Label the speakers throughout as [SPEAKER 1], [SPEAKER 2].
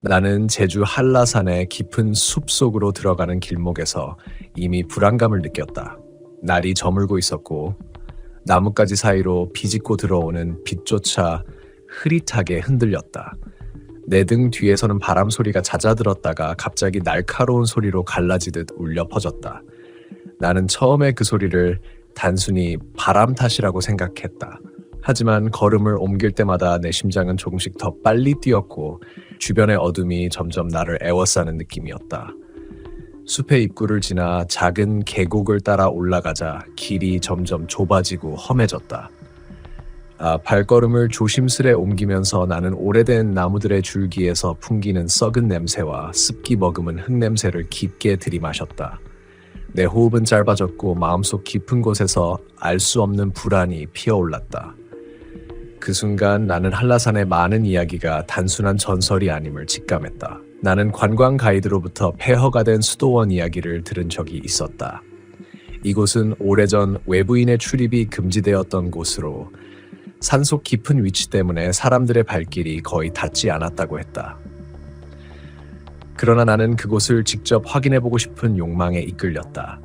[SPEAKER 1] 나는 제주 한라산의 깊은 숲속으로 들어가는 길목에서 이미 불안감을 느꼈다. 날이 저물고 있었고 나뭇가지 사이로 비집고 들어오는 빛조차 흐릿하게 흔들렸다. 내 등 뒤에서는 바람 소리가 잦아들었다가 갑자기 날카로운 소리로 갈라지듯 울려 퍼졌다. 나는 처음에 그 소리를 단순히 바람 탓이라고 생각했다. 하지만 걸음을 옮길 때마다 내 심장은 조금씩 더 빨리 뛰었고 주변의 어둠이 점점 나를 에워싸는 느낌이었다. 숲의 입구를 지나 작은 계곡을 따라 올라가자 길이 점점 좁아지고 험해졌다. 발걸음을 조심스레 옮기면서 나는 오래된 나무들의 줄기에서 풍기는 썩은 냄새와 습기 머금은 흙냄새를 깊게 들이마셨다. 내 호흡은 짧아졌고 마음속 깊은 곳에서 알 수 없는 불안이 피어올랐다. 그 순간 나는 한라산의 많은 이야기가 단순한 전설이 아님을 직감했다. 나는 관광 가이드로부터 폐허가 된 수도원 이야기를 들은 적이 있었다. 이곳은 오래전 외부인의 출입이 금지되었던 곳으로 산속 깊은 위치 때문에 사람들의 발길이 거의 닿지 않았다고 했다. 그러나 나는 그곳을 직접 확인해보고 싶은 욕망에 이끌렸다.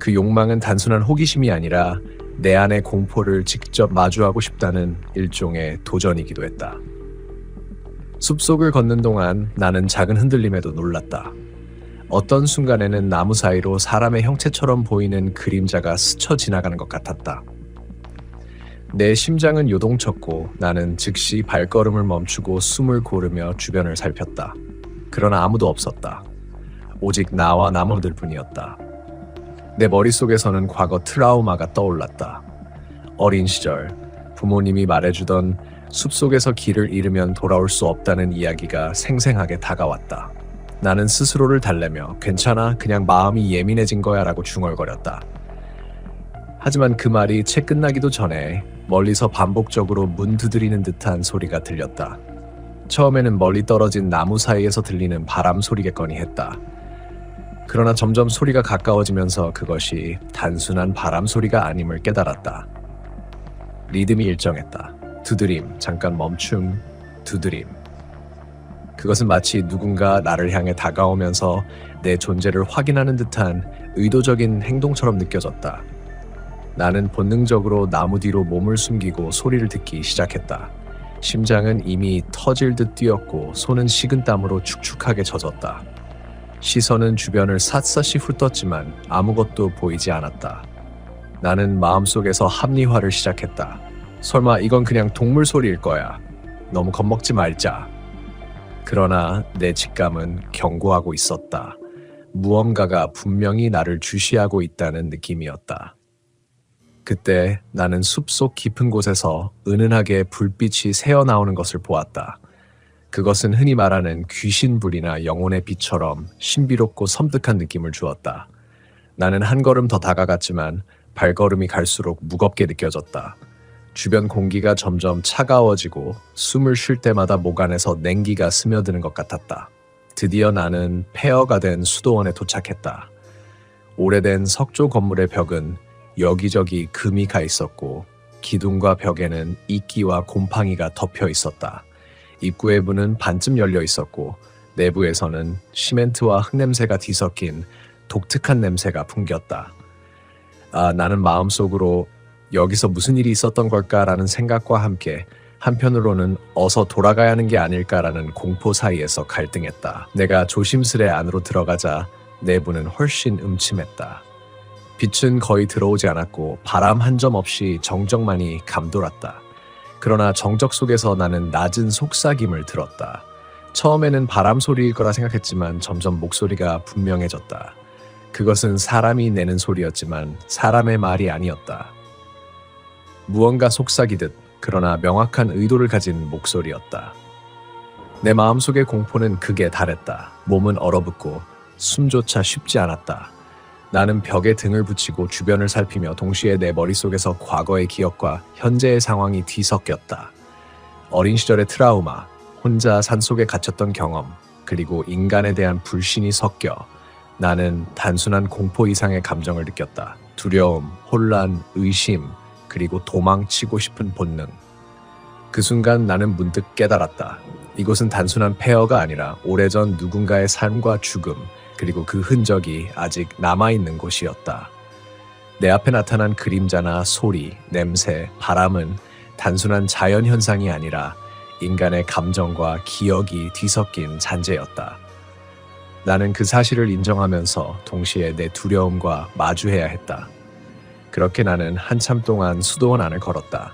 [SPEAKER 1] 그 욕망은 단순한 호기심이 아니라 내 안의 공포를 직접 마주하고 싶다는 일종의 도전이기도 했다. 숲속을 걷는 동안 나는 작은 흔들림에도 놀랐다. 어떤 순간에는 나무 사이로 사람의 형체처럼 보이는 그림자가 스쳐 지나가는 것 같았다. 내 심장은 요동쳤고 나는 즉시 발걸음을 멈추고 숨을 고르며 주변을 살폈다. 그러나 아무도 없었다. 오직 나와 나무들 뿐이었다. 내 머릿속에서는 과거 트라우마가 떠올랐다. 어린 시절 부모님이 말해주던 숲속에서 길을 잃으면 돌아올 수 없다는 이야기가 생생하게 다가왔다. 나는 스스로를 달래며 괜찮아, 그냥 마음이 예민해진 거야 라고 중얼거렸다. 하지만 그 말이 채 끝나기도 전에 멀리서 반복적으로 문 두드리는 듯한 소리가 들렸다. 처음에는 멀리 떨어진 나무 사이에서 들리는 바람 소리겠거니 했다. 그러나 점점 소리가 가까워지면서 그것이 단순한 바람 소리가 아님을 깨달았다. 리듬이 일정했다. 두드림, 잠깐 멈춤, 두드림. 그것은 마치 누군가 나를 향해 다가오면서 내 존재를 확인하는 듯한 의도적인 행동처럼 느껴졌다. 나는 본능적으로 나무 뒤로 몸을 숨기고 소리를 듣기 시작했다. 심장은 이미 터질 듯 뛰었고 손은 식은땀으로 축축하게 젖었다. 시선은 주변을 샅샅이 훑었지만 아무것도 보이지 않았다. 나는 마음속에서 합리화를 시작했다. 설마 이건 그냥 동물 소리일 거야. 너무 겁먹지 말자. 그러나 내 직감은 경고하고 있었다. 무언가가 분명히 나를 주시하고 있다는 느낌이었다. 그때 나는 숲속 깊은 곳에서 은은하게 불빛이 새어나오는 것을 보았다. 그것은 흔히 말하는 귀신불이나 영혼의 빛처럼 신비롭고 섬뜩한 느낌을 주었다. 나는 한 걸음 더 다가갔지만 발걸음이 갈수록 무겁게 느껴졌다. 주변 공기가 점점 차가워지고 숨을 쉴 때마다 목 안에서 냉기가 스며드는 것 같았다. 드디어 나는 폐허가 된 수도원에 도착했다. 오래된 석조 건물의 벽은 여기저기 금이 가 있었고 기둥과 벽에는 이끼와 곰팡이가 덮여 있었다. 입구의 문은 반쯤 열려 있었고 내부에서는 시멘트와 흙냄새가 뒤섞인 독특한 냄새가 풍겼다. 나는 마음속으로 여기서 무슨 일이 있었던 걸까라는 생각과 함께 한편으로는 어서 돌아가야 하는 게 아닐까라는 공포 사이에서 갈등했다. 내가 조심스레 안으로 들어가자 내부는 훨씬 음침했다. 빛은 거의 들어오지 않았고 바람 한 점 없이 정적만이 감돌았다. 그러나 정적 속에서 나는 낮은 속삭임을 들었다. 처음에는 바람 소리일 거라 생각했지만 점점 목소리가 분명해졌다. 그것은 사람이 내는 소리였지만 사람의 말이 아니었다. 무언가 속삭이듯 그러나 명확한 의도를 가진 목소리였다. 내 마음속의 공포는 극에 달했다. 몸은 얼어붙고 숨조차 쉽지 않았다. 나는 벽에 등을 붙이고 주변을 살피며 동시에 내 머릿속에서 과거의 기억과 현재의 상황이 뒤섞였다. 어린 시절의 트라우마, 혼자 산속에 갇혔던 경험, 그리고 인간에 대한 불신이 섞여 나는 단순한 공포 이상의 감정을 느꼈다. 두려움, 혼란, 의심, 그리고 도망치고 싶은 본능. 그 순간 나는 문득 깨달았다. 이곳은 단순한 폐허가 아니라 오래전 누군가의 삶과 죽음, 그리고 그 흔적이 아직 남아있는 곳이었다. 내 앞에 나타난 그림자나 소리, 냄새, 바람은 단순한 자연 현상이 아니라 인간의 감정과 기억이 뒤섞인 잔재였다. 나는 그 사실을 인정하면서 동시에 내 두려움과 마주해야 했다. 그렇게 나는 한참 동안 수도원 안을 걸었다.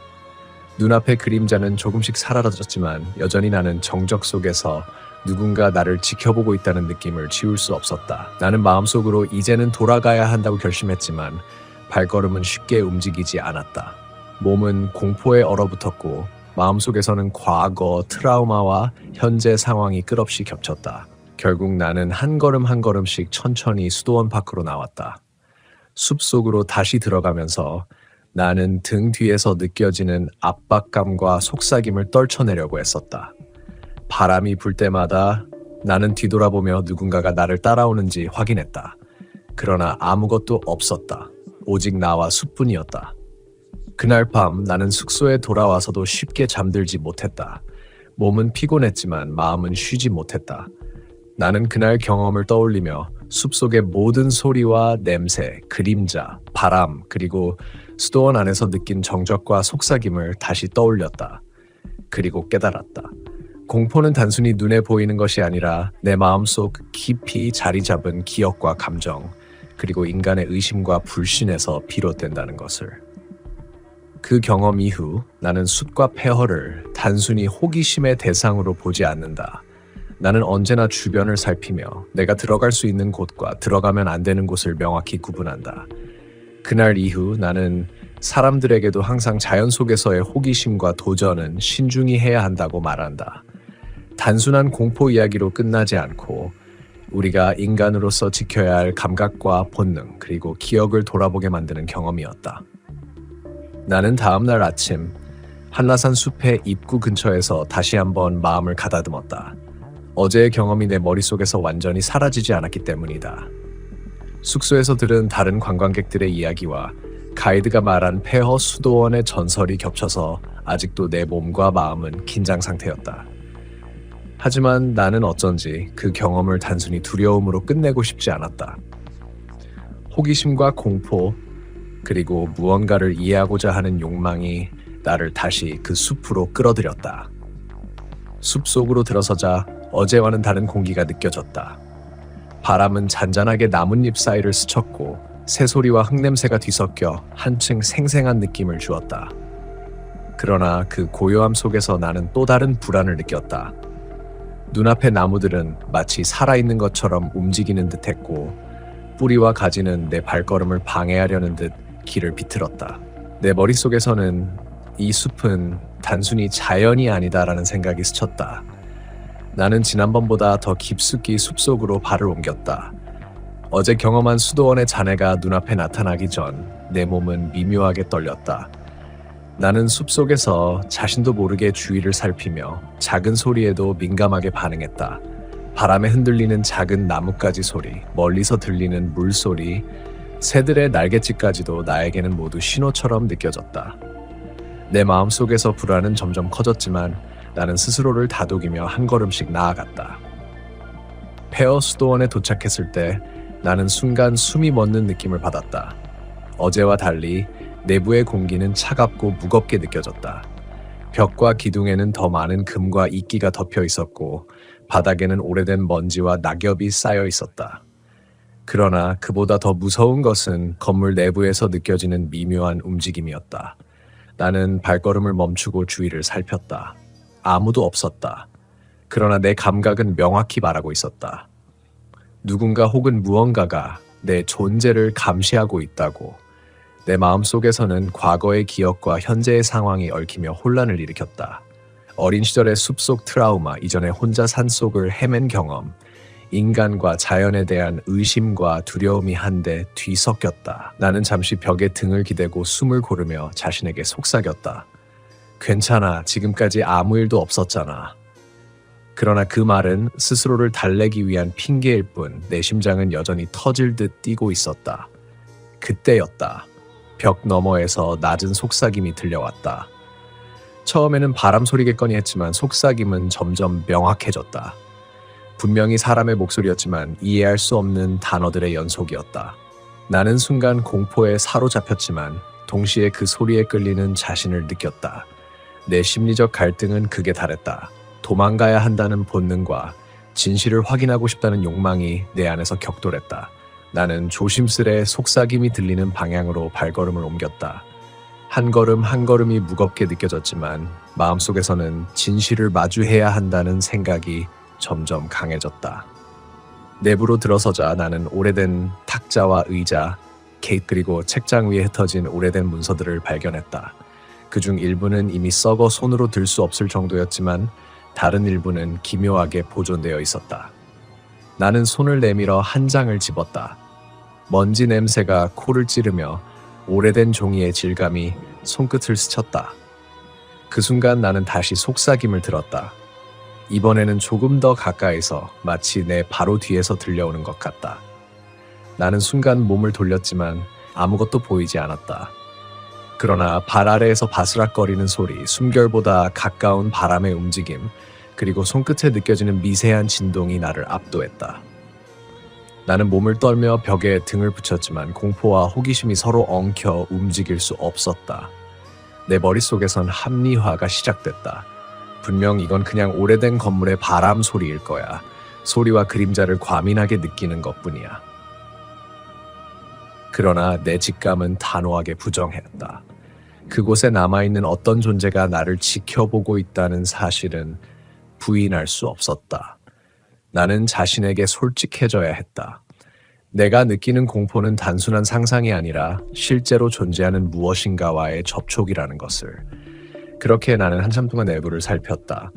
[SPEAKER 1] 눈앞의 그림자는 조금씩 사라졌지만 여전히 나는 정적 속에서 누군가 나를 지켜보고 있다는 느낌을 지울 수 없었다. 나는 마음속으로 이제는 돌아가야 한다고 결심했지만 발걸음은 쉽게 움직이지 않았다. 몸은 공포에 얼어붙었고 마음속에서는 과거, 트라우마와 현재 상황이 끝없이 겹쳤다. 결국 나는 한 걸음 한 걸음씩 천천히 수도원 밖으로 나왔다. 숲속으로 다시 들어가면서 나는 등 뒤에서 느껴지는 압박감과 속삭임을 떨쳐내려고 했었다. 바람이 불 때마다 나는 뒤돌아보며 누군가가 나를 따라오는지 확인했다. 그러나 아무것도 없었다. 오직 나와 숲뿐이었다. 그날 밤 나는 숙소에 돌아와서도 쉽게 잠들지 못했다. 몸은 피곤했지만 마음은 쉬지 못했다. 나는 그날 경험을 떠올리며 숲속의 모든 소리와 냄새, 그림자, 바람, 그리고 수도원 안에서 느낀 정적과 속삭임을 다시 떠올렸다. 그리고 깨달았다. 공포는 단순히 눈에 보이는 것이 아니라 내 마음속 깊이 자리 잡은 기억과 감정, 그리고 인간의 의심과 불신에서 비롯된다는 것을. 그 경험 이후 나는 숲과 폐허를 단순히 호기심의 대상으로 보지 않는다. 나는 언제나 주변을 살피며 내가 들어갈 수 있는 곳과 들어가면 안 되는 곳을 명확히 구분한다. 그날 이후 나는 사람들에게도 항상 자연 속에서의 호기심과 도전은 신중히 해야 한다고 말한다. 단순한 공포 이야기로 끝나지 않고 우리가 인간으로서 지켜야 할 감각과 본능, 그리고 기억을 돌아보게 만드는 경험이었다. 나는 다음날 아침 한라산 숲의 입구 근처에서 다시 한번 마음을 가다듬었다. 어제의 경험이 내 머릿속에서 완전히 사라지지 않았기 때문이다. 숙소에서 들은 다른 관광객들의 이야기와 가이드가 말한 폐허 수도원의 전설이 겹쳐서 아직도 내 몸과 마음은 긴장 상태였다. 하지만 나는 어쩐지 그 경험을 단순히 두려움으로 끝내고 싶지 않았다. 호기심과 공포, 그리고 무언가를 이해하고자 하는 욕망이 나를 다시 그 숲으로 끌어들였다. 숲속으로 들어서자 어제와는 다른 공기가 느껴졌다. 바람은 잔잔하게 나뭇잎 사이를 스쳤고 새소리와 흙냄새가 뒤섞여 한층 생생한 느낌을 주었다. 그러나 그 고요함 속에서 나는 또 다른 불안을 느꼈다. 눈앞의 나무들은 마치 살아있는 것처럼 움직이는 듯했고 뿌리와 가지는 내 발걸음을 방해하려는 듯 길을 비틀었다. 내 머릿속에서는 이 숲은 단순히 자연이 아니다라는 생각이 스쳤다. 나는 지난번보다 더 깊숙이 숲속으로 발을 옮겼다. 어제 경험한 수도원의 잔해가 눈앞에 나타나기 전 내 몸은 미묘하게 떨렸다. 나는 숲속에서 자신도 모르게 주위를 살피며 작은 소리에도 민감하게 반응했다. 바람에 흔들리는 작은 나뭇가지 소리, 멀리서 들리는 물소리, 새들의 날갯짓까지도 나에게는 모두 신호처럼 느껴졌다. 내 마음속에서 불안은 점점 커졌지만 나는 스스로를 다독이며 한 걸음씩 나아갔다. 폐허 수도원에 도착했을 때 나는 순간 숨이 멎는 느낌을 받았다. 어제와 달리 내부의 공기는 차갑고 무겁게 느껴졌다. 벽과 기둥에는 더 많은 금과 이끼가 덮여 있었고 바닥에는 오래된 먼지와 낙엽이 쌓여 있었다. 그러나 그보다 더 무서운 것은 건물 내부에서 느껴지는 미묘한 움직임이었다. 나는 발걸음을 멈추고 주위를 살폈다. 아무도 없었다. 그러나 내 감각은 명확히 말하고 있었다. 누군가 혹은 무언가가 내 존재를 감시하고 있다고. 내 마음속에서는 과거의 기억과 현재의 상황이 얽히며 혼란을 일으켰다. 어린 시절의 숲속 트라우마, 이전에 혼자 산속을 헤맨 경험, 인간과 자연에 대한 의심과 두려움이 한데 뒤섞였다. 나는 잠시 벽에 등을 기대고 숨을 고르며 자신에게 속삭였다. 괜찮아, 지금까지 아무 일도 없었잖아. 그러나 그 말은 스스로를 달래기 위한 핑계일 뿐 내 심장은 여전히 터질 듯 뛰고 있었다. 그때였다. 벽 너머에서 낮은 속삭임이 들려왔다. 처음에는 바람 소리겠거니 했지만 속삭임은 점점 명확해졌다. 분명히 사람의 목소리였지만 이해할 수 없는 단어들의 연속이었다. 나는 순간 공포에 사로잡혔지만 동시에 그 소리에 끌리는 자신을 느꼈다. 내 심리적 갈등은 극에 달했다. 도망가야 한다는 본능과 진실을 확인하고 싶다는 욕망이 내 안에서 격돌했다. 나는 조심스레 속삭임이 들리는 방향으로 발걸음을 옮겼다. 한 걸음 한 걸음이 무겁게 느껴졌지만 마음속에서는 진실을 마주해야 한다는 생각이 점점 강해졌다. 내부로 들어서자 나는 오래된 탁자와 의자, 그리고 책장 위에 흩어진 오래된 문서들을 발견했다. 그중 일부는 이미 썩어 손으로 들 수 없을 정도였지만 다른 일부는 기묘하게 보존되어 있었다. 나는 손을 내밀어 한 장을 집었다. 먼지 냄새가 코를 찌르며 오래된 종이의 질감이 손끝을 스쳤다. 그 순간 나는 다시 속삭임을 들었다. 이번에는 조금 더 가까이서 마치 내 바로 뒤에서 들려오는 것 같다. 나는 순간 몸을 돌렸지만 아무것도 보이지 않았다. 그러나 발 아래에서 바스락거리는 소리, 숨결보다 가까운 바람의 움직임, 그리고 손끝에 느껴지는 미세한 진동이 나를 압도했다. 나는 몸을 떨며 벽에 등을 붙였지만 공포와 호기심이 서로 엉켜 움직일 수 없었다. 내 머릿속에선 합리화가 시작됐다. 분명 이건 그냥 오래된 건물의 바람 소리일 거야. 소리와 그림자를 과민하게 느끼는 것뿐이야. 그러나 내 직감은 단호하게 부정했다. 그곳에 남아있는 어떤 존재가 나를 지켜보고 있다는 사실은 부인할 수 없었다. 나는 자신에게 솔직해져야 했다. 내가 느끼는 공포는 단순한 상상이 아니라 실제로 존재하는 무엇인가와의 접촉이라는 것을. 그렇게 나는 한참 동안 내부를 살폈다.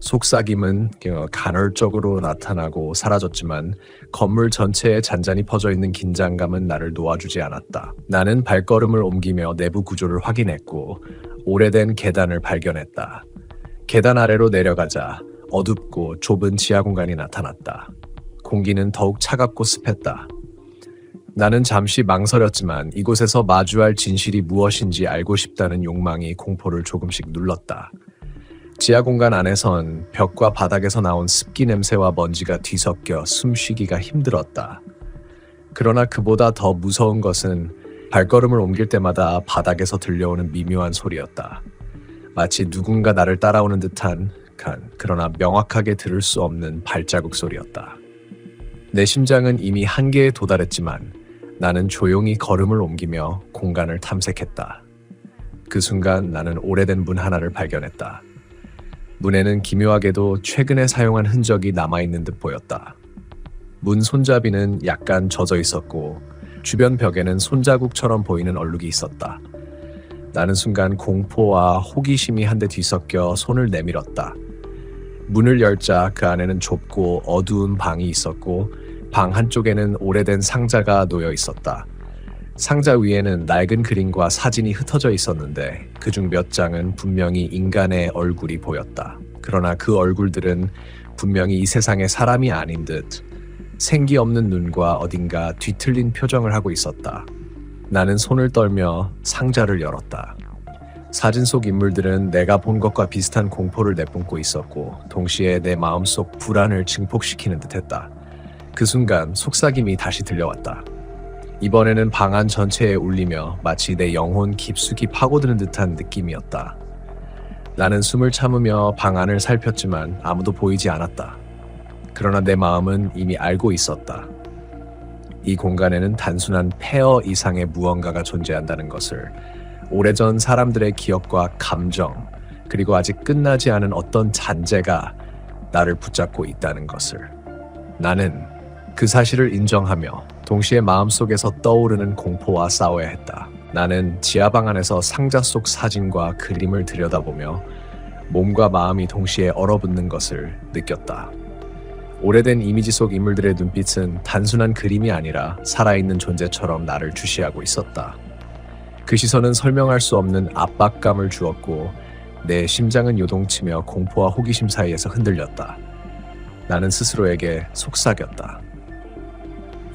[SPEAKER 1] 속삭임은 간헐적으로 나타나고 사라졌지만 건물 전체에 잔잔히 퍼져 있는 긴장감은 나를 놓아주지 않았다. 나는 발걸음을 옮기며 내부 구조를 확인했고 오래된 계단을 발견했다. 계단 아래로 내려가자 어둡고 좁은 지하 공간이 나타났다. 공기는 더욱 차갑고 습했다. 나는 잠시 망설였지만 이곳에서 마주할 진실이 무엇인지 알고 싶다는 욕망이 공포를 조금씩 눌렀다. 지하 공간 안에선 벽과 바닥에서 나온 습기 냄새와 먼지가 뒤섞여 숨쉬기가 힘들었다. 그러나 그보다 더 무서운 것은 발걸음을 옮길 때마다 바닥에서 들려오는 미묘한 소리였다. 마치 누군가 나를 따라오는 듯한 그러나 명확하게 들을 수 없는 발자국 소리였다. 내 심장은 이미 한계에 도달했지만 나는 조용히 걸음을 옮기며 공간을 탐색했다. 그 순간 나는 오래된 문 하나를 발견했다. 문에는 기묘하게도 최근에 사용한 흔적이 남아있는 듯 보였다. 문 손잡이는 약간 젖어 있었고 주변 벽에는 손자국처럼 보이는 얼룩이 있었다. 나는 순간 공포와 호기심이 한데 뒤섞여 손을 내밀었다. 문을 열자 그 안에는 좁고 어두운 방이 있었고 방 한쪽에는 오래된 상자가 놓여 있었다. 상자 위에는 낡은 그림과 사진이 흩어져 있었는데 그중 몇 장은 분명히 인간의 얼굴이 보였다. 그러나 그 얼굴들은 분명히 이 세상의 사람이 아닌 듯 생기 없는 눈과 어딘가 뒤틀린 표정을 하고 있었다. 나는 손을 떨며 상자를 열었다. 사진 속 인물들은 내가 본 것과 비슷한 공포를 내뿜고 있었고 동시에 내 마음속 불안을 증폭시키는 듯했다. 그 순간 속삭임이 다시 들려왔다. 이번에는 방 안 전체에 울리며 마치 내 영혼 깊숙이 파고드는 듯한 느낌이었다. 나는 숨을 참으며 방 안을 살폈지만 아무도 보이지 않았다. 그러나 내 마음은 이미 알고 있었다. 이 공간에는 단순한 폐허 이상의 무언가가 존재한다는 것을, 오래전 사람들의 기억과 감정, 그리고 아직 끝나지 않은 어떤 잔재가 나를 붙잡고 있다는 것을. 나는 그 사실을 인정하며 동시에 마음속에서 떠오르는 공포와 싸워야 했다. 나는 지하방 안에서 상자 속 사진과 그림을 들여다보며 몸과 마음이 동시에 얼어붙는 것을 느꼈다. 오래된 이미지 속 인물들의 눈빛은 단순한 그림이 아니라 살아있는 존재처럼 나를 주시하고 있었다. 그 시선은 설명할 수 없는 압박감을 주었고 내 심장은 요동치며 공포와 호기심 사이에서 흔들렸다. 나는 스스로에게 속삭였다.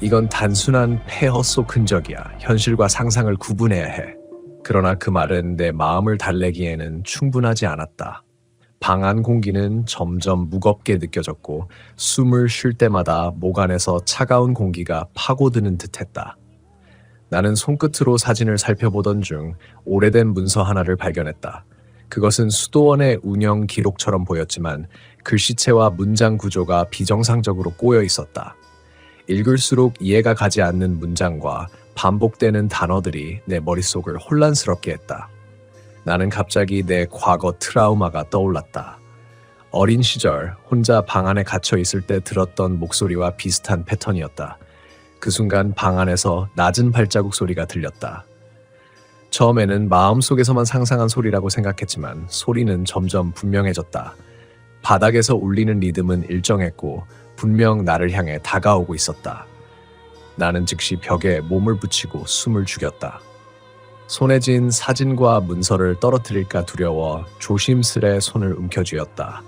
[SPEAKER 1] 이건 단순한 폐허 속 흔적이야. 현실과 상상을 구분해야 해. 그러나 그 말은 내 마음을 달래기에는 충분하지 않았다. 방 안 공기는 점점 무겁게 느껴졌고 숨을 쉴 때마다 목 안에서 차가운 공기가 파고드는 듯했다. 나는 손끝으로 사진을 살펴보던 중 오래된 문서 하나를 발견했다. 그것은 수도원의 운영 기록처럼 보였지만 글씨체와 문장 구조가 비정상적으로 꼬여 있었다. 읽을수록 이해가 가지 않는 문장과 반복되는 단어들이 내 머릿속을 혼란스럽게 했다. 나는 갑자기 내 과거 트라우마가 떠올랐다. 어린 시절 혼자 방 안에 갇혀 있을 때 들었던 목소리와 비슷한 패턴이었다. 그 순간 방 안에서 낮은 발자국 소리가 들렸다. 처음에는 마음속에서만 상상한 소리라고 생각했지만 소리는 점점 분명해졌다. 바닥에서 울리는 리듬은 일정했고 분명 나를 향해 다가오고 있었다. 나는 즉시 벽에 몸을 붙이고 숨을 죽였다. 손에 쥔 사진과 문서를 떨어뜨릴까 두려워 조심스레 손을 움켜쥐었다.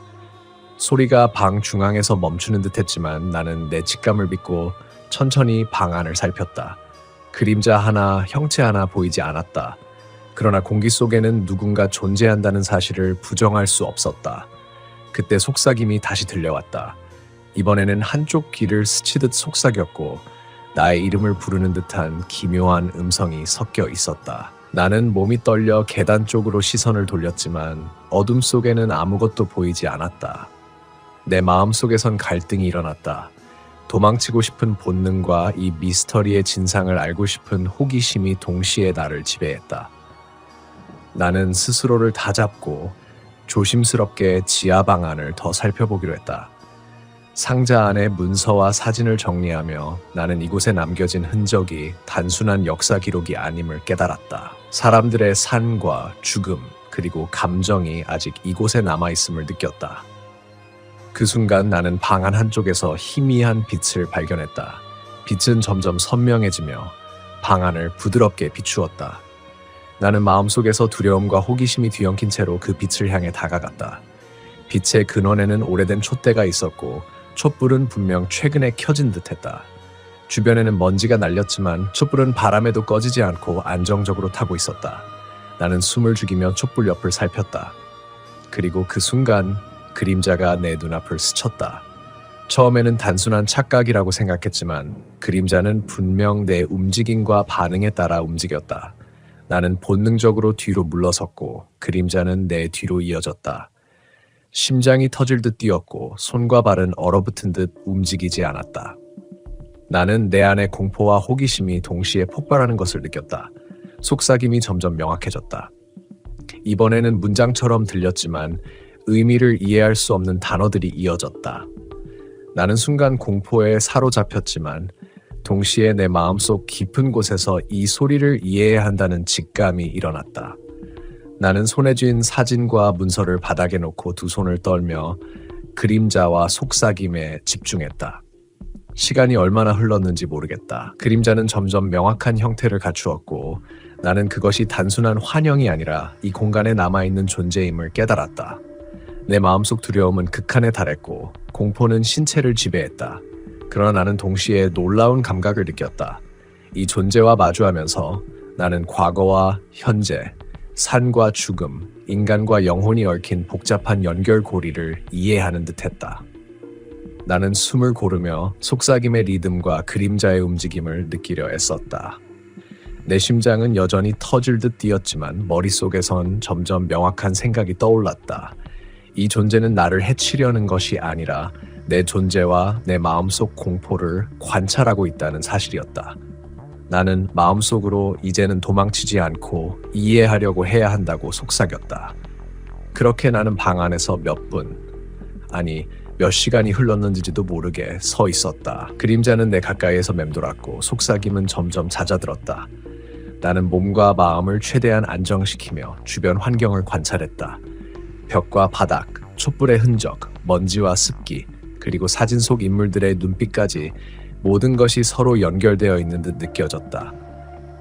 [SPEAKER 1] 소리가 방 중앙에서 멈추는 듯했지만 나는 내 직감을 믿고 천천히 방 안을 살폈다. 그림자 하나, 형체 하나 보이지 않았다. 그러나 공기 속에는 누군가 존재한다는 사실을 부정할 수 없었다. 그때 속삭임이 다시 들려왔다. 이번에는 한쪽 귀를 스치듯 속삭였고 나의 이름을 부르는 듯한 기묘한 음성이 섞여 있었다. 나는 몸이 떨려 계단 쪽으로 시선을 돌렸지만 어둠 속에는 아무것도 보이지 않았다. 내 마음속에선 갈등이 일어났다. 도망치고 싶은 본능과 이 미스터리의 진상을 알고 싶은 호기심이 동시에 나를 지배했다. 나는 스스로를 다잡고 조심스럽게 지하 방안을 더 살펴보기로 했다. 상자 안에 문서와 사진을 정리하며 나는 이곳에 남겨진 흔적이 단순한 역사 기록이 아님을 깨달았다. 사람들의 산과 죽음 그리고 감정이 아직 이곳에 남아있음을 느꼈다. 그 순간 나는 방 안 한쪽에서 희미한 빛을 발견했다. 빛은 점점 선명해지며 방 안을 부드럽게 비추었다. 나는 마음속에서 두려움과 호기심이 뒤엉킨 채로 그 빛을 향해 다가갔다. 빛의 근원에는 오래된 촛대가 있었고 촛불은 분명 최근에 켜진 듯했다. 주변에는 먼지가 날렸지만 촛불은 바람에도 꺼지지 않고 안정적으로 타고 있었다. 나는 숨을 죽이며 촛불 옆을 살폈다. 그리고 그 순간 그림자가 내 눈앞을 스쳤다. 처음에는 단순한 착각이라고 생각했지만 그림자는 분명 내 움직임과 반응에 따라 움직였다. 나는 본능적으로 뒤로 물러섰고 그림자는 내 뒤로 이어졌다. 심장이 터질 듯 뛰었고 손과 발은 얼어붙은 듯 움직이지 않았다. 나는 내 안의 공포와 호기심이 동시에 폭발하는 것을 느꼈다. 속삭임이 점점 명확해졌다. 이번에는 문장처럼 들렸지만 의미를 이해할 수 없는 단어들이 이어졌다. 나는 순간 공포에 사로잡혔지만 동시에 내 마음속 깊은 곳에서 이 소리를 이해해야 한다는 직감이 일어났다. 나는 손에 쥔 사진과 문서를 바닥에 놓고 두 손을 떨며 그림자와 속삭임에 집중했다. 시간이 얼마나 흘렀는지 모르겠다. 그림자는 점점 명확한 형태를 갖추었고 나는 그것이 단순한 환영이 아니라 이 공간에 남아있는 존재임을 깨달았다. 내 마음속 두려움은 극한에 달했고 공포는 신체를 지배했다. 그러나 나는 동시에 놀라운 감각을 느꼈다. 이 존재와 마주하면서 나는 과거와 현재, 산과 죽음, 인간과 영혼이 얽힌 복잡한 연결고리를 이해하는 듯했다. 나는 숨을 고르며 속삭임의 리듬과 그림자의 움직임을 느끼려 애썼다. 내 심장은 여전히 터질 듯 뛰었지만 머릿속에선 점점 명확한 생각이 떠올랐다. 이 존재는 나를 해치려는 것이 아니라 내 존재와 내 마음속 공포를 관찰하고 있다는 사실이었다. 나는 마음속으로 이제는 도망치지 않고 이해하려고 해야 한다고 속삭였다. 그렇게 나는 방 안에서 몇 시간이 흘렀는지도 모르게 서 있었다. 그림자는 내 가까이에서 맴돌았고 속삭임은 점점 잦아들었다. 나는 몸과 마음을 최대한 안정시키며 주변 환경을 관찰했다. 벽과 바닥, 촛불의 흔적, 먼지와 습기, 그리고 사진 속 인물들의 눈빛까지 모든 것이 서로 연결되어 있는 듯 느껴졌다.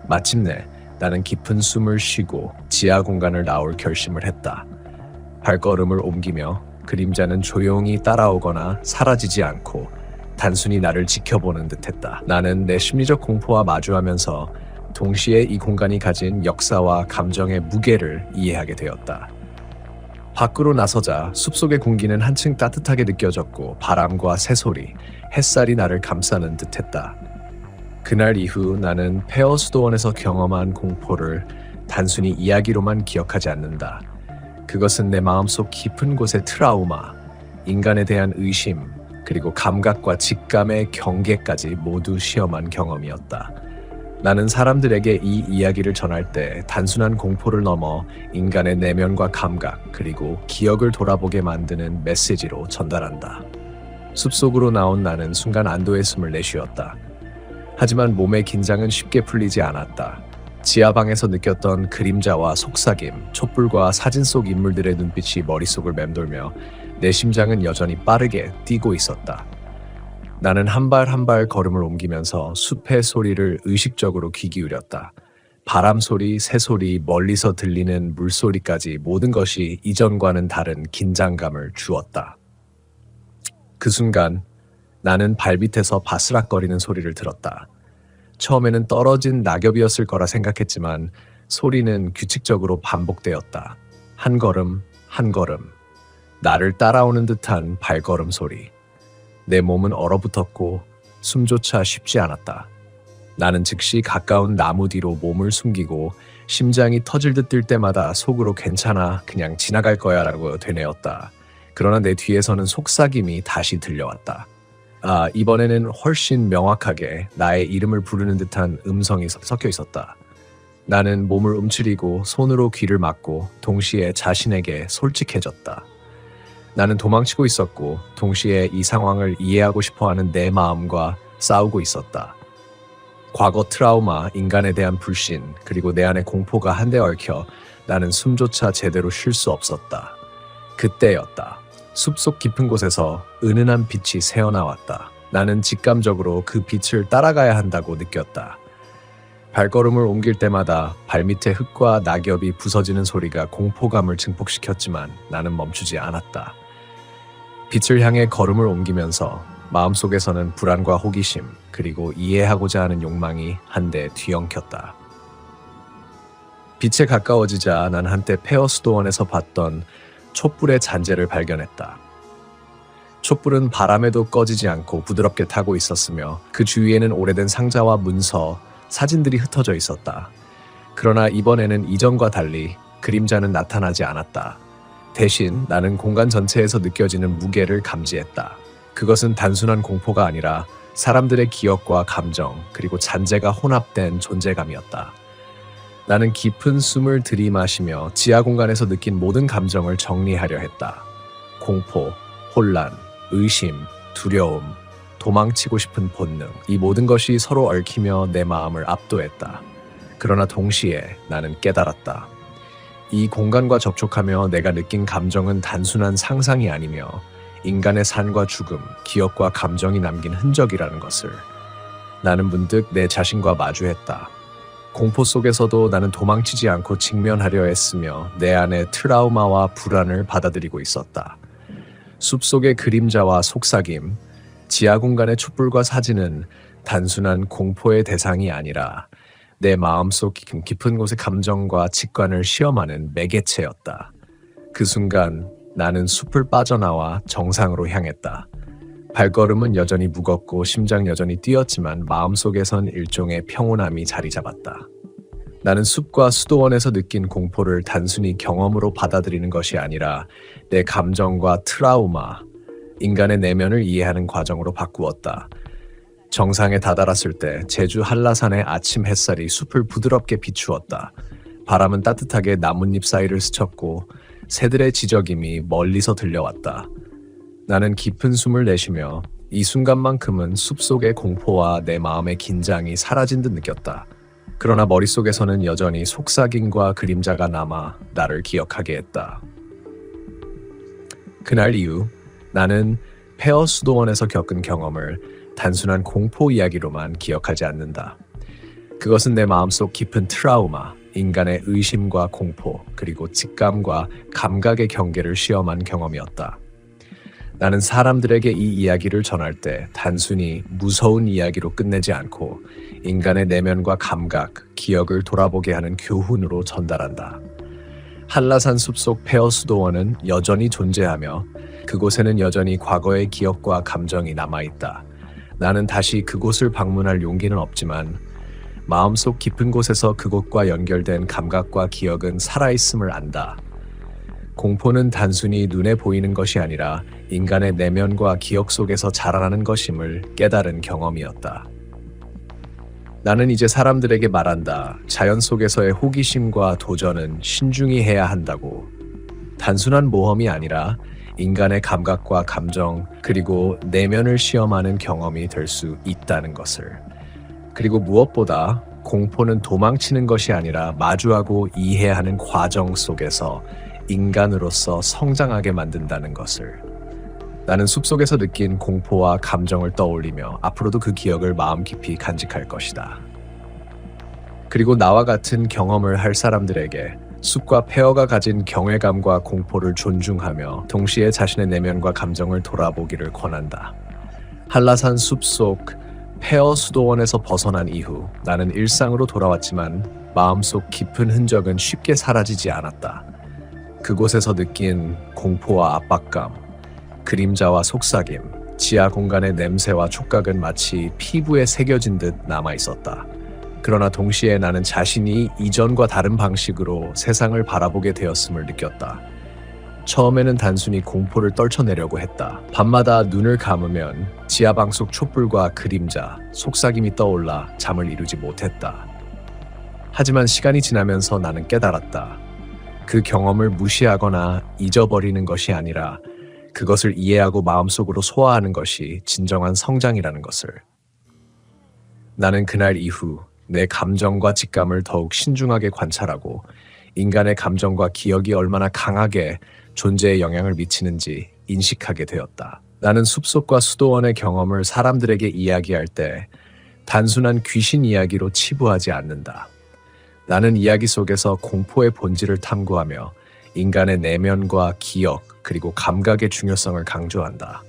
[SPEAKER 1] 마침내 나는 깊은 숨을 쉬고 지하 공간을 나올 결심을 했다. 발걸음을 옮기며 그림자는 조용히 따라오거나 사라지지 않고 단순히 나를 지켜보는 듯했다. 나는 내 심리적 공포와 마주하면서 동시에 이 공간이 가진 역사와 감정의 무게를 이해하게 되었다. 밖으로 나서자 숲속의 공기는 한층 따뜻하게 느껴졌고 바람과 새소리, 햇살이 나를 감싸는 듯했다. 그날 이후 나는 폐허 수도원에서 경험한 공포를 단순히 이야기로만 기억하지 않는다. 그것은 내 마음속 깊은 곳의 트라우마, 인간에 대한 의심, 그리고 감각과 직감의 경계까지 모두 시험한 경험이었다. 나는 사람들에게 이 이야기를 전할 때 단순한 공포를 넘어 인간의 내면과 감각, 그리고 기억을 돌아보게 만드는 메시지로 전달한다. 숲속으로 나온 나는 순간 안도의 숨을 내쉬었다. 하지만 몸의 긴장은 쉽게 풀리지 않았다. 지하방에서 느꼈던 그림자와 속삭임, 촛불과 사진 속 인물들의 눈빛이 머릿속을 맴돌며 내 심장은 여전히 빠르게 뛰고 있었다. 나는 한 발 한 발 걸음을 옮기면서 숲의 소리를 의식적으로 귀 기울였다. 바람 소리, 새 소리, 멀리서 들리는 물소리까지 모든 것이 이전과는 다른 긴장감을 주었다. 그 순간 나는 발밑에서 바스락거리는 소리를 들었다. 처음에는 떨어진 낙엽이었을 거라 생각했지만 소리는 규칙적으로 반복되었다. 한 걸음, 한 걸음. 나를 따라오는 듯한 발걸음 소리. 내 몸은 얼어붙었고 숨조차 쉽지 않았다. 나는 즉시 가까운 나무 뒤로 몸을 숨기고 심장이 터질 듯 뛸 때마다 속으로 괜찮아, 그냥 지나갈 거야 라고 되뇌었다. 그러나 내 뒤에서는 속삭임이 다시 들려왔다. 이번에는 훨씬 명확하게 나의 이름을 부르는 듯한 음성이 섞여 있었다. 나는 몸을 움츠리고 손으로 귀를 막고 동시에 자신에게 솔직해졌다. 나는 도망치고 있었고 동시에 이 상황을 이해하고 싶어하는 내 마음과 싸우고 있었다. 과거 트라우마, 인간에 대한 불신, 그리고 내 안의 공포가 한데 얽혀 나는 숨조차 제대로 쉴 수 없었다. 그때였다. 숲속 깊은 곳에서 은은한 빛이 새어나왔다. 나는 직감적으로 그 빛을 따라가야 한다고 느꼈다. 발걸음을 옮길 때마다 발밑의 흙과 낙엽이 부서지는 소리가 공포감을 증폭시켰지만 나는 멈추지 않았다. 빛을 향해 걸음을 옮기면서 마음속에서는 불안과 호기심, 그리고 이해하고자 하는 욕망이 한데 뒤엉켰다. 빛에 가까워지자 난 한때 폐허 수도원에서 봤던 촛불의 잔재를 발견했다. 촛불은 바람에도 꺼지지 않고 부드럽게 타고 있었으며 그 주위에는 오래된 상자와 문서, 사진들이 흩어져 있었다. 그러나 이번에는 이전과 달리 그림자는 나타나지 않았다. 대신 나는 공간 전체에서 느껴지는 무게를 감지했다. 그것은 단순한 공포가 아니라 사람들의 기억과 감정, 그리고 잔재가 혼합된 존재감이었다. 나는 깊은 숨을 들이마시며 지하 공간에서 느낀 모든 감정을 정리하려 했다. 공포, 혼란, 의심, 두려움, 도망치고 싶은 본능, 이 모든 것이 서로 얽히며 내 마음을 압도했다. 그러나 동시에 나는 깨달았다. 이 공간과 접촉하며 내가 느낀 감정은 단순한 상상이 아니며 인간의 산과 죽음, 기억과 감정이 남긴 흔적이라는 것을. 나는 문득 내 자신과 마주했다. 공포 속에서도 나는 도망치지 않고 직면하려 했으며 내 안의 트라우마와 불안을 받아들이고 있었다. 숲속의 그림자와 속삭임, 지하 공간의 촛불과 사진은 단순한 공포의 대상이 아니라 내 마음속 깊은 곳의 감정과 직관을 시험하는 매개체였다. 그 순간 나는 숲을 빠져나와 정상으로 향했다. 발걸음은 여전히 무겁고 심장 여전히 뛰었지만 마음속에선 일종의 평온함이 자리 잡았다. 나는 숲과 수도원에서 느낀 공포를 단순히 경험으로 받아들이는 것이 아니라 내 감정과 트라우마, 인간의 내면을 이해하는 과정으로 바꾸었다. 정상에 다다랐을 때 제주 한라산의 아침 햇살이 숲을 부드럽게 비추었다. 바람은 따뜻하게 나뭇잎 사이를 스쳤고 새들의 지저김이 멀리서 들려왔다. 나는 깊은 숨을 내쉬며 이 순간만큼은 숲속의 공포와 내 마음의 긴장이 사라진 듯 느꼈다. 그러나 머릿속에서는 여전히 속삭임과 그림자가 남아 나를 기억하게 했다. 그날 이후 나는 폐허 수도원에서 겪은 경험을 단순한 공포 이야기로만 기억하지 않는다. 그것은 내 마음속 깊은 트라우마, 인간의 의심과 공포, 그리고 직감과 감각의 경계를 시험한 경험이었다. 나는 사람들에게 이 이야기를 전할 때 단순히 무서운 이야기로 끝내지 않고 인간의 내면과 감각, 기억을 돌아보게 하는 교훈으로 전달한다. 한라산 숲속 폐허 수도원은 여전히 존재하며 그곳에는 여전히 과거의 기억과 감정이 남아있다. 나는 다시 그곳을 방문할 용기는 없지만 마음속 깊은 곳에서 그곳과 연결된 감각과 기억은 살아있음을 안다. 공포는 단순히 눈에 보이는 것이 아니라 인간의 내면과 기억 속에서 자라나는 것임을 깨달은 경험이었다. 나는 이제 사람들에게 말한다. 자연 속에서의 호기심과 도전은 신중히 해야 한다고. 단순한 모험이 아니라 인간의 감각과 감정, 그리고 내면을 시험하는 경험이 될 수 있다는 것을. 그리고 무엇보다 공포는 도망치는 것이 아니라 마주하고 이해하는 과정 속에서 인간으로서 성장하게 만든다는 것을. 나는 숲속에서 느낀 공포와 감정을 떠올리며 앞으로도 그 기억을 마음 깊이 간직할 것이다. 그리고 나와 같은 경험을 할 사람들에게 숲과 폐허가 가진 경외감과 공포를 존중하며 동시에 자신의 내면과 감정을 돌아보기를 권한다. 한라산 숲속 폐허 수도원에서 벗어난 이후 나는 일상으로 돌아왔지만 마음속 깊은 흔적은 쉽게 사라지지 않았다. 그곳에서 느낀 공포와 압박감, 그림자와 속삭임, 지하 공간의 냄새와 촉각은 마치 피부에 새겨진 듯 남아있었다. 그러나 동시에 나는 자신이 이전과 다른 방식으로 세상을 바라보게 되었음을 느꼈다. 처음에는 단순히 공포를 떨쳐내려고 했다. 밤마다 눈을 감으면 지하방 속 촛불과 그림자, 속삭임이 떠올라 잠을 이루지 못했다. 하지만 시간이 지나면서 나는 깨달았다. 그 경험을 무시하거나 잊어버리는 것이 아니라 그것을 이해하고 마음속으로 소화하는 것이 진정한 성장이라는 것을. 나는 그날 이후 내 감정과 직감을 더욱 신중하게 관찰하고 인간의 감정과 기억이 얼마나 강하게 존재에 영향을 미치는지 인식하게 되었다. 나는 숲속과 수도원의 경험을 사람들에게 이야기할 때 단순한 귀신 이야기로 치부하지 않는다. 나는 이야기 속에서 공포의 본질을 탐구하며 인간의 내면과 기억 그리고 감각의 중요성을 강조한다.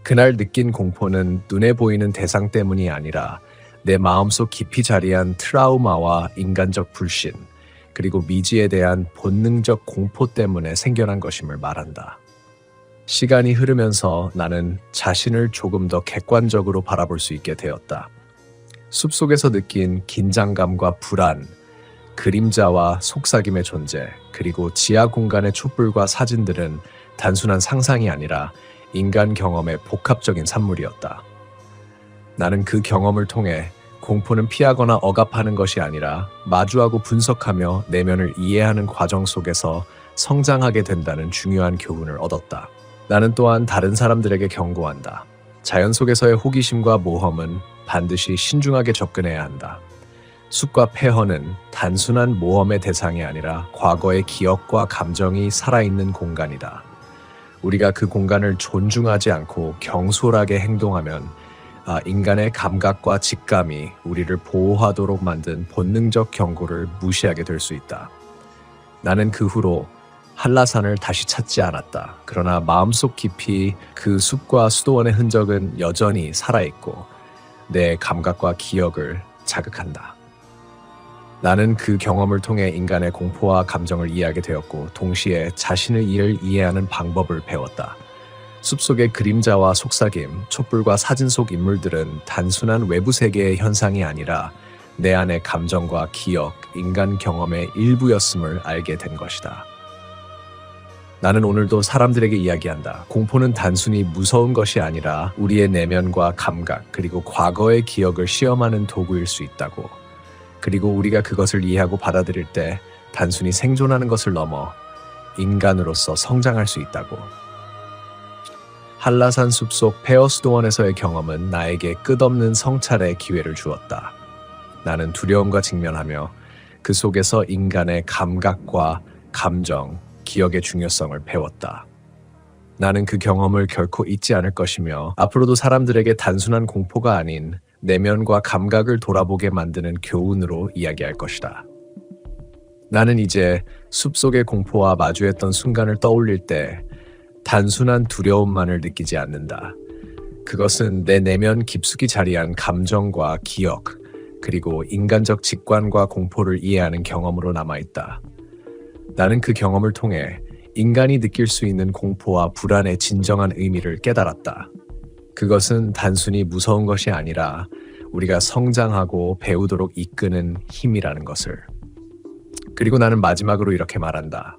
[SPEAKER 1] 그날 느낀 공포는 눈에 보이는 대상 때문이 아니라 내 마음속 깊이 자리한 트라우마와 인간적 불신, 그리고 미지에 대한 본능적 공포 때문에 생겨난 것임을 말한다. 시간이 흐르면서 나는 자신을 조금 더 객관적으로 바라볼 수 있게 되었다. 숲속에서 느낀 긴장감과 불안, 그림자와 속삭임의 존재, 그리고 지하 공간의 촛불과 사진들은 단순한 상상이 아니라 인간 경험의 복합적인 산물이었다. 나는 그 경험을 통해 공포는 피하거나 억압하는 것이 아니라 마주하고 분석하며 내면을 이해하는 과정 속에서 성장하게 된다는 중요한 교훈을 얻었다. 나는 또한 다른 사람들에게 경고한다. 자연 속에서의 호기심과 모험은 반드시 신중하게 접근해야 한다. 숲과 폐허는 단순한 모험의 대상이 아니라 과거의 기억과 감정이 살아있는 공간이다. 우리가 그 공간을 존중하지 않고 경솔하게 행동하면 인간의 감각과 직감이 우리를 보호하도록 만든 본능적 경고를 무시하게 될 수 있다. 나는 그 후로 한라산을 다시 찾지 않았다. 그러나 마음속 깊이 그 숲과 수도원의 흔적은 여전히 살아있고 내 감각과 기억을 자극한다. 나는 그 경험을 통해 인간의 공포와 감정을 이해하게 되었고 동시에 자신을 이해하는 방법을 배웠다. 숲속의 그림자와 속삭임, 촛불과 사진 속 인물들은 단순한 외부 세계의 현상이 아니라 내 안의 감정과 기억, 인간 경험의 일부였음을 알게 된 것이다. 나는 오늘도 사람들에게 이야기한다. 공포는 단순히 무서운 것이 아니라 우리의 내면과 감각, 그리고 과거의 기억을 시험하는 도구일 수 있다고. 그리고 우리가 그것을 이해하고 받아들일 때 단순히 생존하는 것을 넘어 인간으로서 성장할 수 있다고. 한라산 숲속 폐허 수도원에서의 경험은 나에게 끝없는 성찰의 기회를 주었다. 나는 두려움과 직면하며 그 속에서 인간의 감각과 감정, 기억의 중요성을 배웠다. 나는 그 경험을 결코 잊지 않을 것이며 앞으로도 사람들에게 단순한 공포가 아닌 내면과 감각을 돌아보게 만드는 교훈으로 이야기할 것이다. 나는 이제 숲속의 공포와 마주했던 순간을 떠올릴 때 단순한 두려움만을 느끼지 않는다. 그것은 내 내면 깊숙이 자리한 감정과 기억, 그리고 인간적 직관과 공포를 이해하는 경험으로 남아있다. 나는 그 경험을 통해 인간이 느낄 수 있는 공포와 불안의 진정한 의미를 깨달았다. 그것은 단순히 무서운 것이 아니라 우리가 성장하고 배우도록 이끄는 힘이라는 것을. 그리고 나는 마지막으로 이렇게 말한다.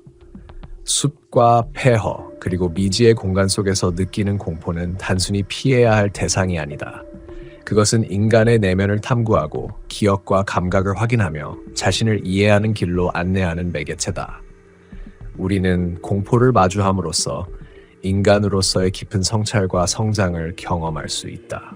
[SPEAKER 1] 숲과 폐허, 그리고 미지의 공간 속에서 느끼는 공포는 단순히 피해야 할 대상이 아니다. 그것은 인간의 내면을 탐구하고 기억과 감각을 확인하며 자신을 이해하는 길로 안내하는 매개체다. 우리는 공포를 마주함으로써 인간으로서의 깊은 성찰과 성장을 경험할 수 있다.